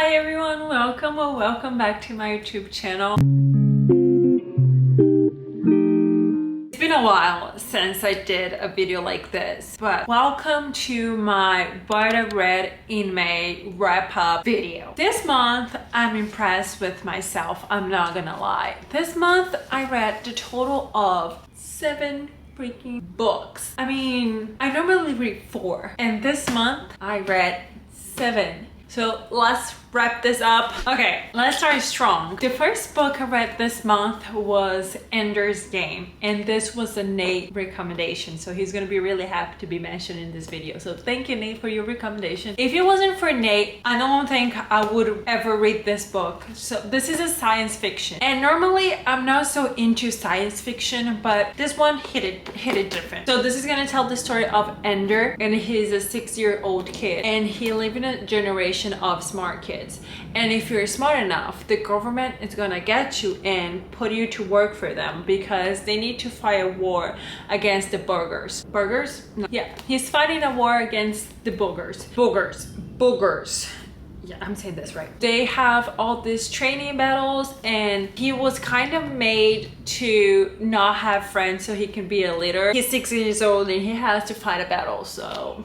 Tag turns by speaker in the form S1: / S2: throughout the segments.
S1: Hi everyone, welcome or welcome back to my YouTube channel. It's been a while since I did a video like this, but welcome to my what I read in May wrap-up video. This month, I'm impressed with myself, I'm not gonna lie. This month, I read the total of 7 freaking books. I mean, I normally read 4, and this month, I read 7. So let's wrap this up. Okay, let's start strong. The first book I read this month was Ender's Game, and this was a Nate recommendation, so he's gonna be really happy to be mentioned in this video. So thank you, Nate, for your recommendation. If it wasn't for Nate, I don't think I would ever read this book. So this is a science fiction, and normally I'm not so into science fiction, but this one hit it different. So this is gonna tell the story of Ender, and he's a 6-year-old kid, and he lives in a generation of smart kids, and if you're smart enough, the government is gonna get you and put you to work for them because they need to fight a war against the boogers. No. Yeah, he's fighting a war against the boogers. Yeah, I'm saying this right. They have all these training battles, and he was kind of made to not have friends so he can be a leader. He's 6 years old and he has to fight a battle, so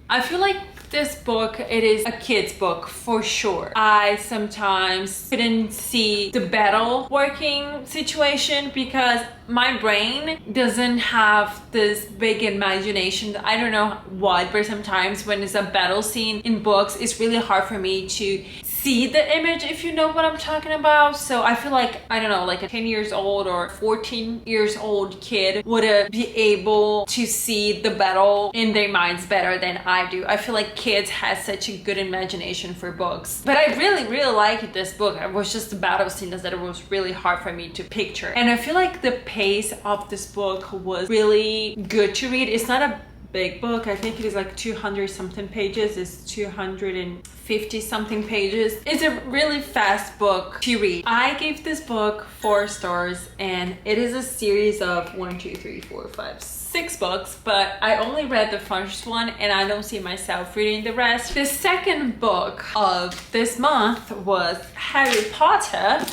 S1: I feel like this book, it is a kid's book for sure. I sometimes couldn't see the battle working situation because my brain doesn't have this big imagination. I don't know why, but sometimes when it's a battle scene in books, it's really hard for me to see the image, if you know what I'm talking about. So I feel like, I don't know, like a 10 years old or 14 years old kid would be able to see the battle in their minds better than I do. I feel like kids have such a good imagination for books. But I really liked this book. It was just the battle scenes that it was really hard for me to picture. And I feel like the pace of this book was really good to read. It's not a big book. I think it is like 200 something pages. It's 250 something pages. It's a really fast book to read. I gave this book 4 stars, and it is a series of 6 books, but I only read the first one and I don't see myself reading the rest. The second book of this month was Harry Potter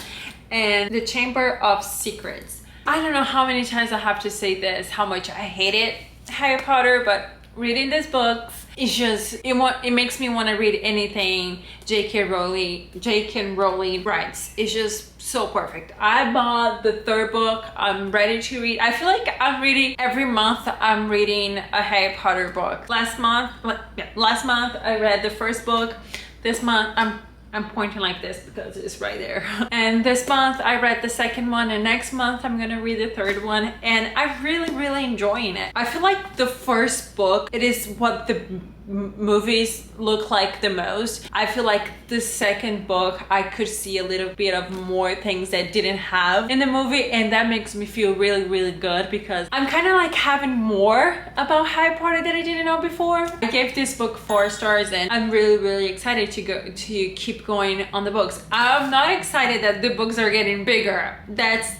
S1: and the Chamber of Secrets. I don't know how many times I have to say this, how much I hated Harry Potter, but reading this book, it's just, it makes me want to read anything J.K. Rowling writes. It's just so perfect. I bought the 3rd book. I'm ready to read. I feel like I'm reading every month. I'm reading a Harry Potter book. Last month I read the 1st book. This month I'm pointing like this because it's right there. And this month I read the 2nd one, and next month I'm gonna read the 3rd one, and I'm really enjoying it. I feel like the 1st book, it is what the movies look like the most. I feel like the 2nd book, I could see a little bit of more things that didn't have in the movie, and that makes me feel really good because I'm kind of like having more about Harry Potter that I didn't know before. I gave this book 4 stars, and I'm really excited to keep going on the books. I'm not excited that the books are getting bigger. That's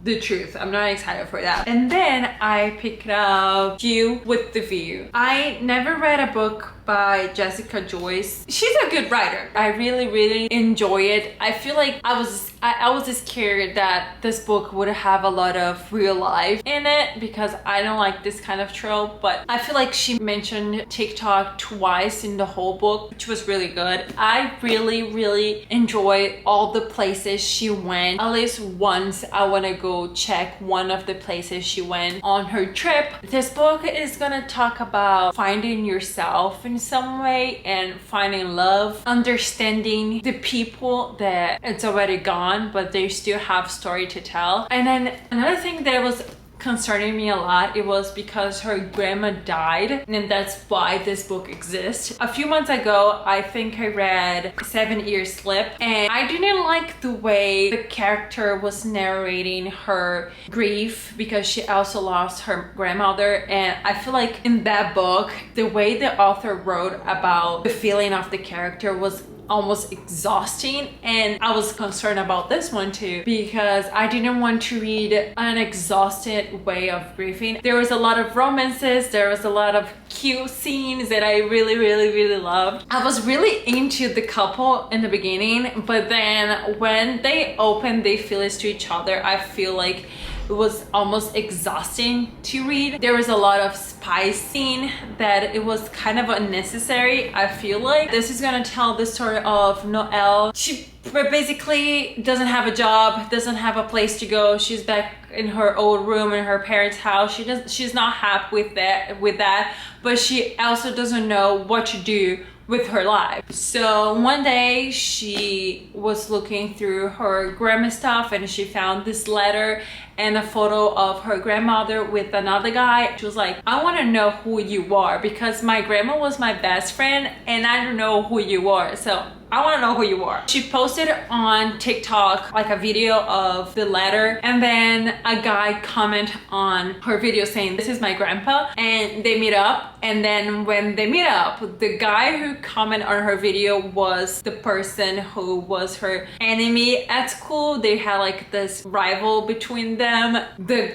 S1: the truth. I'm not excited for that. And then I picked up You with the View. I never read a book by Jessica Joyce. She's a good writer. I really enjoy it. I feel like I was scared that this book would have a lot of real life in it because I don't like this kind of trope, but I feel like she mentioned TikTok twice in the whole book, which was really good. I really enjoyed all the places she went. At least once I want to go check one of the places she went on her trip. This book is gonna talk about finding yourself in some way and finding love, understanding the people that it's already gone but they still have story to tell. And then another thing that was concerning me a lot, it was because her grandma died, and that's why this book exists. A few months ago, I think I read 7 Years Slip, and I didn't like the way the character was narrating her grief because she also lost her grandmother. And I feel like in that book, the way the author wrote about the feeling of the character was almost exhausting, and I was concerned about this one too because I didn't want to read an exhausted way of grieving. There was a lot of romances, there was a lot of cute scenes that I really loved. I was really into the couple in the beginning, but then when they opened their feelings to each other, I feel like it was almost exhausting to read. There was a lot of spy scene that it was kind of unnecessary. I feel like this is gonna tell the story of Noelle. She basically doesn't have a job, doesn't have a place to go. She's back in her old room in her parents' house. She's not happy with that, but she also doesn't know what to do with her life. So one day she was looking through her grandma stuff and she found this letter and a photo of her grandmother with another guy. She was like, I want to know who you are because my grandma was my best friend and I don't know who you are. So I want to know who you are. She posted on TikTok like a video of the letter, and then a guy comment on her video saying, this is my grandpa, and they meet up. And then when they meet up, the guy who commented on her video was the person who was her enemy at school. They had like this rival between them.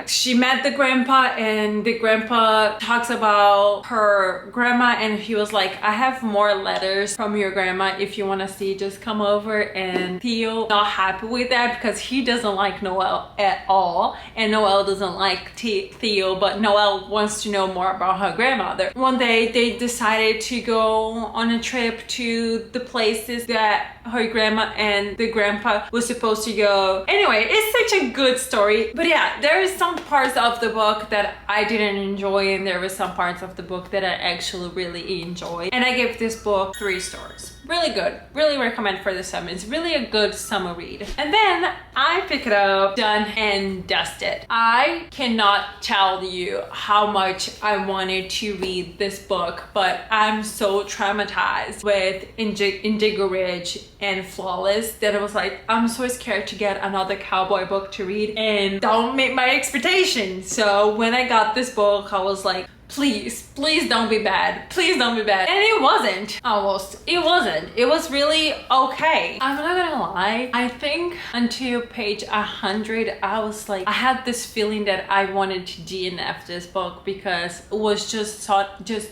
S1: She met the grandpa and the grandpa talks about her grandma and he was like, I have more letters from your grandma if you want to see, just come over. And Theo not happy with that because he doesn't like Noelle at all and Noelle doesn't like Theo, but Noelle wants to know more about her grandmother. One day they decided to go on a trip to the places that her grandma and the grandpa was supposed to go. Anyway, it's such a good story. But yeah, there is some parts of the book that I didn't enjoy and there were some parts of the book that I actually really enjoyed. And I gave this book 3 stars. Really good. Really recommend for the summer. It's really a good summer read. And then I pick it up, done and dusted. I cannot tell you how much I wanted to read this book, but I'm so traumatized with Indigo Ridge and Flawless that I was like, I'm so scared to get another cowboy book to read and don't meet my expectations. So when I got this book, I was like, please don't be bad. Please don't be bad. And it wasn't. Almost. It wasn't. It was really okay. I'm not gonna lie. I think until page 100, I was like, I had this feeling that I wanted to DNF this book because it was just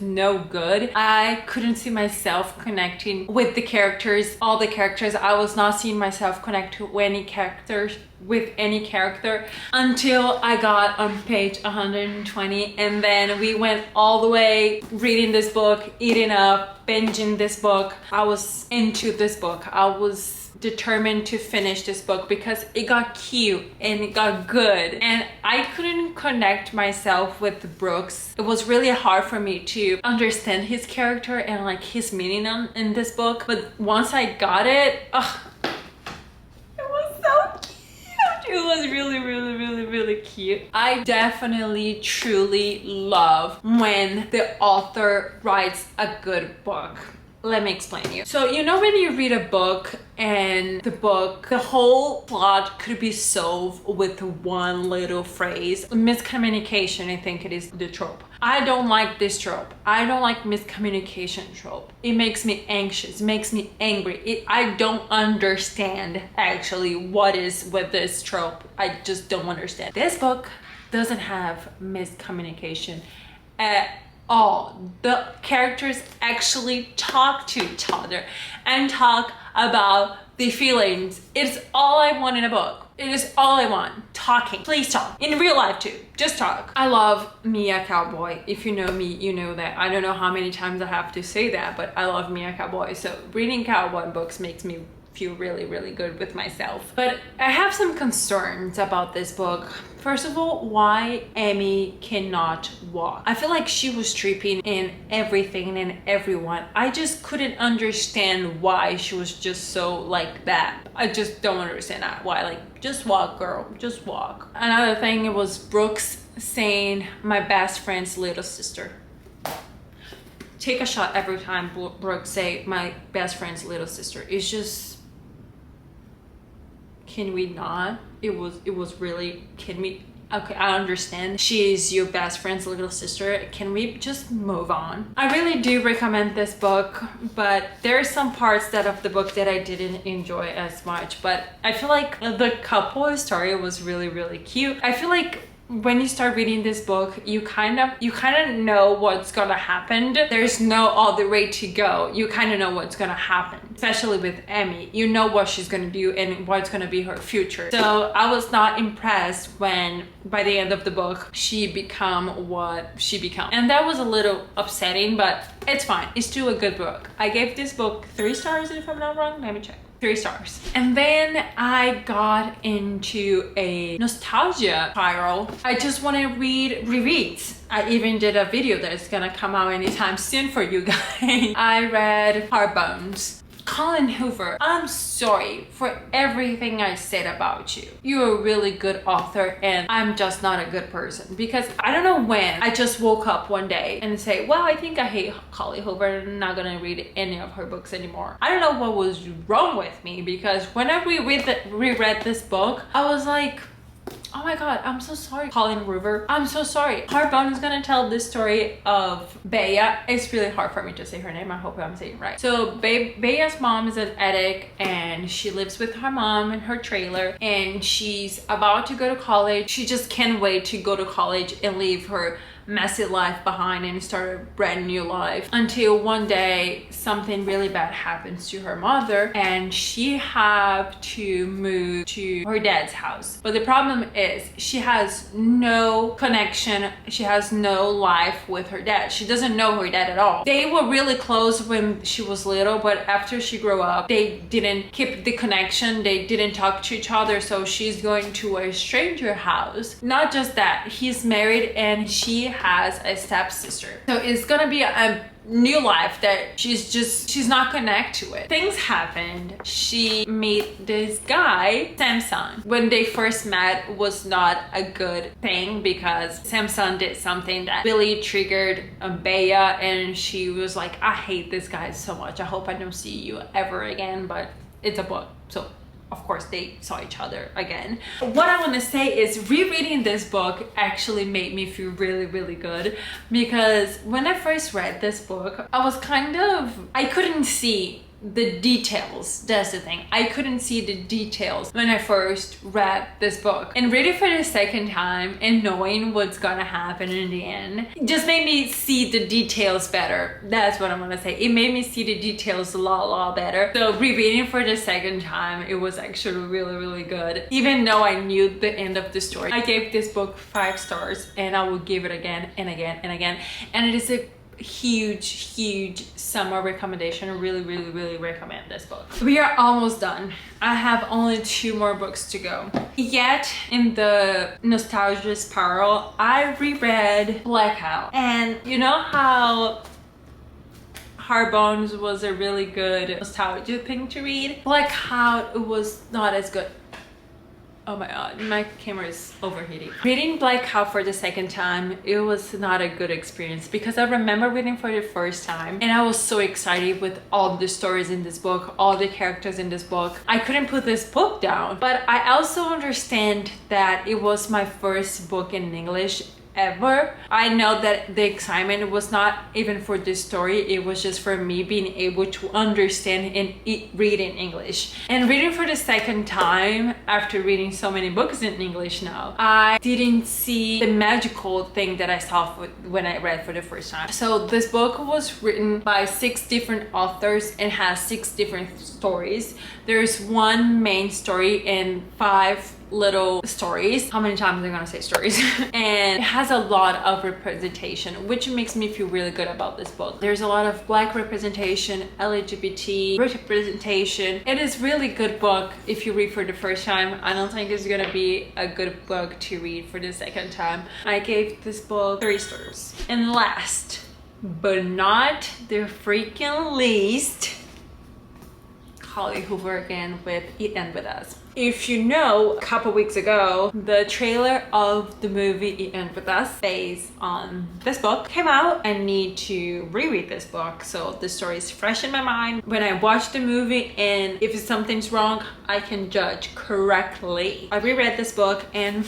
S1: no good. I couldn't see myself connecting with the characters, all the characters. I was not seeing myself connect to any characters with any character until I got on page 120, and then we went all the way reading this book, eating up, binging this book. I was into this book. I was determined to finish this book because it got cute and it got good, and I couldn't connect myself with Brooks. It was really hard for me to understand his character and like his meaning in this book, but once I got it, it was so cute. It was really cute. I definitely truly love when the author writes a good book. Let me explain you. So you know when you read a book and the whole plot could be solved with one little phrase. Miscommunication, I think it is the trope. I don't like this trope. I don't like miscommunication trope. It makes me anxious, makes me angry. I don't understand actually what is with this trope. I just don't understand. This book doesn't have miscommunication at all. The characters actually talk to each other and talk about the feelings. It's all I want in a book. It is all I want. Talking. Please talk. In real life too. Just talk. I love Mia Cowboy. If you know me, you know that. I don't know how many times I have to say that, but I love Mia Cowboy. So reading cowboy books makes me feel really good with myself. But I have some concerns about this book. First of all, why Amy cannot walk. I feel like she was tripping in everything and everyone. I just couldn't understand why she was just so like that. I just don't understand that. Why? Like, just walk, girl, just walk. Another thing, it was Brooks saying my best friend's little sister. Take a shot every time Brooks say my best friend's little sister. It's just, can we not? It was really, can we okay, I understand. She's your best friend's little sister. Can we just move on? I really do recommend this book, but there are some parts that of the book that I didn't enjoy as much. But I feel like the couple story was really, really cute. I feel like when you start reading this book, you kind of know what's gonna happen. There's no other way to go. You kind of know what's gonna happen, especially with Emmy. You know what she's gonna do and what's gonna be her future. So I was not impressed when by the end of the book she become what she become, and that was a little upsetting, but it's fine. It's still a good book. I gave this book 3 stars if I'm not wrong. Let me check. 3 stars. And then I got into a nostalgia spiral. I just want to read rereads. I even did a video that's gonna come out anytime soon for you guys. I read Hard Bones. Colin Hoover, I'm sorry for everything I said about you. You're a really good author and I'm just not a good person, because I don't know when I just woke up one day and say, well, I think I hate Colin Hoover and I'm not gonna read any of her books anymore. I don't know what was wrong with me, because when I reread this book, I was like, oh my god, I'm so sorry, Colin Hoover. I'm so sorry. Hardbone is gonna tell this story of Bea. It's really hard for me to say her name. I hope I'm saying it right. So Bea's mom is an addict and she lives with her mom in her trailer, and she's about to go to college. She just can't wait to go to college and leave her messy life behind and start a brand new life, until one day something really bad happens to her mother and she have to move to her dad's house. But the problem is she has no connection, she has no life with her dad. She doesn't know her dad at all. They were really close when she was little, but after she grew up they didn't keep the connection, they didn't talk to each other, so she's going to a stranger house. Not just that, he's married and she has a stepsister, so it's gonna be a new life that she's not connected to it. Things happened. She met this guy, Samson. When they first met was not a good thing, because Samson did something that really triggered Bea, and she was like, I hate this guy so much, I hope I don't see you ever again. But it's a book, so of course they saw each other again. What I want to say is rereading this book actually made me feel really, really good, because when I first read this book, I couldn't see the details. That's the thing. I couldn't see the details when I first read this book, and reading for the second time and knowing what's gonna happen in the end just made me see the details better. That's what I'm gonna say. It made me see the details a lot better. So rereading for the second time, it was actually really, really good. Even though I knew the end of the story, I gave this book 5 stars, and I will give it again and again and again. And it is a huge summer recommendation. I really recommend this book. We are almost done. I have only 2 more books to go. Yet in the nostalgia spiral, I reread Blackout, and you know how Hard Bones was a really good nostalgia thing to read? Blackout was not as good. Oh my god, my camera is overheating. Reading Blackout for the second time, it was not a good experience, because I remember reading for the first time and I was so excited with all the stories in this book, all the characters in this book. I couldn't put this book down. But I also understand that it was my first book in English ever. I know that the excitement was not even for this story, it was just for me being able to understand and read in English. And reading for the second time, after reading so many books in English now, I didn't see the magical thing that I saw when I read for the first time. So this book was written by 6 different authors and has 6 different stories. There's 1 main story and 5 little stories. How many times am I gonna say stories? And it has a lot of representation, which makes me feel really good about this book. There's a lot of Black representation, LGBT representation. It is really good book if you read for the first time. I don't think it's gonna be a good book to read for the second time. I gave this book 3 stars. And last but not the freaking least, Colin Hoover again with It Ends With Us. If you know, a couple weeks ago, the trailer of the movie It Ends With Us, based on this book, came out. I need to reread this book, so the story is fresh in my mind. When I watch the movie, and if something's wrong, I can judge correctly. I reread this book and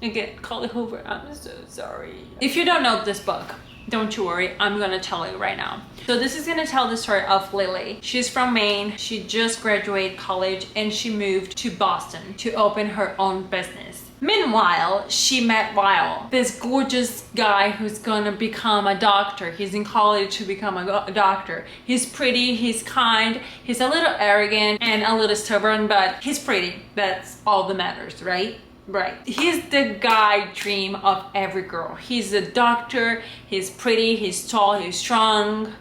S1: Again, call it over. I'm so sorry. If you don't know this book, don't you worry, I'm gonna tell you right now. So this is gonna tell the story of Lily. She's from Maine. She just graduated college and she moved to Boston to open her own business. Meanwhile, she met Ryle, this gorgeous guy who's gonna become a doctor. He's in college to become a doctor. He's pretty, he's kind, he's a little arrogant and a little stubborn, but he's pretty. That's all that matters, right? Right. He's the guy dream of every girl. He's a doctor, he's pretty, he's tall, he's strong.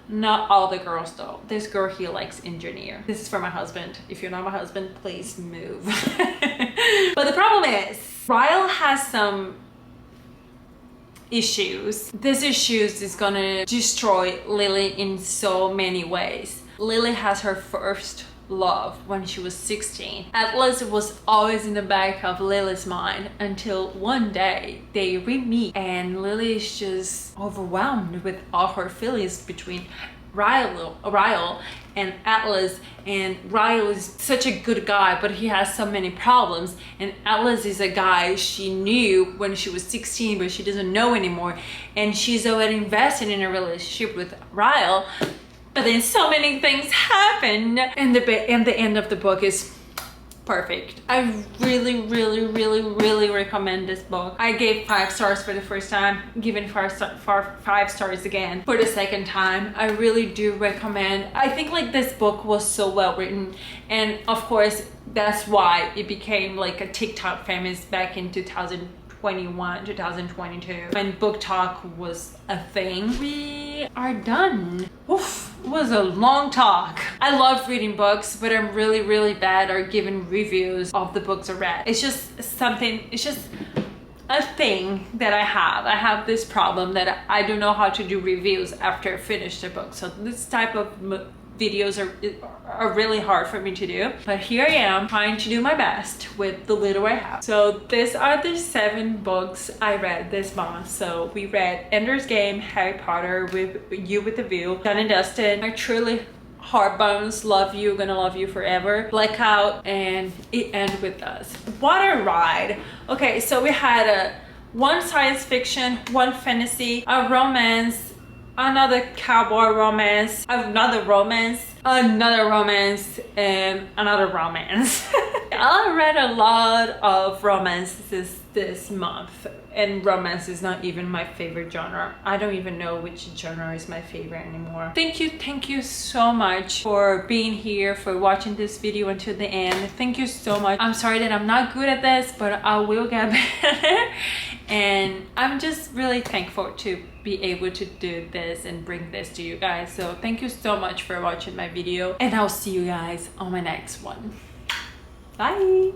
S1: Not all the girls though. This girl, he likes engineer. This is for my husband. If you're not my husband, please move. But the problem is, Ryle has some issues. These issues is gonna destroy Lily in so many ways. Lily has her first love when she was 16. Atlas was always in the back of Lily's mind until one day they re-meet and Lily is just overwhelmed with all her feelings between Ryle and Atlas. And Ryle is such a good guy, but he has so many problems, and Atlas is a guy she knew when she was 16 but she doesn't know anymore, and she's already invested in a relationship with Ryle. But then so many things happen, and the end of the book is perfect. I really recommend this book. I gave 5 stars for the first time, giving 5 stars again for the second time. I really do recommend. I think like this book was so well written, and of course that's why it became like a TikTok famous back in 2021, 2022, when book talk was a thing. We are done. Oof, it was a long talk. I love reading books, but I'm really bad at giving reviews of the books I read. It's just something, it's just a thing that I have. I have this problem that I don't know how to do reviews after I finish the book. So this type of videos are really hard for me to do, but here I am trying to do my best with the little I have. So these are the 7 books I read this month. So we read Ender's Game, Harry Potter, With You With a View, Done and Dusted, I Truly, Hard Bones, Love You, Gonna Love You Forever, Blackout, and It Ends With Us. What a ride. Okay, so we had one science fiction, one fantasy, a romance, another cowboy romance, another romance, and another romance. I read a lot of romances this month, and romance is not even my favorite genre. I don't even know which genre is my favorite anymore. Thank you so much for being here, for watching this video until the end. Thank you so much. I'm sorry that I'm not good at this, but I will get better. And I'm just really thankful to be able to do this and bring this to you guys. So thank you so much for watching my video, and I'll see you guys on my next one. Bye.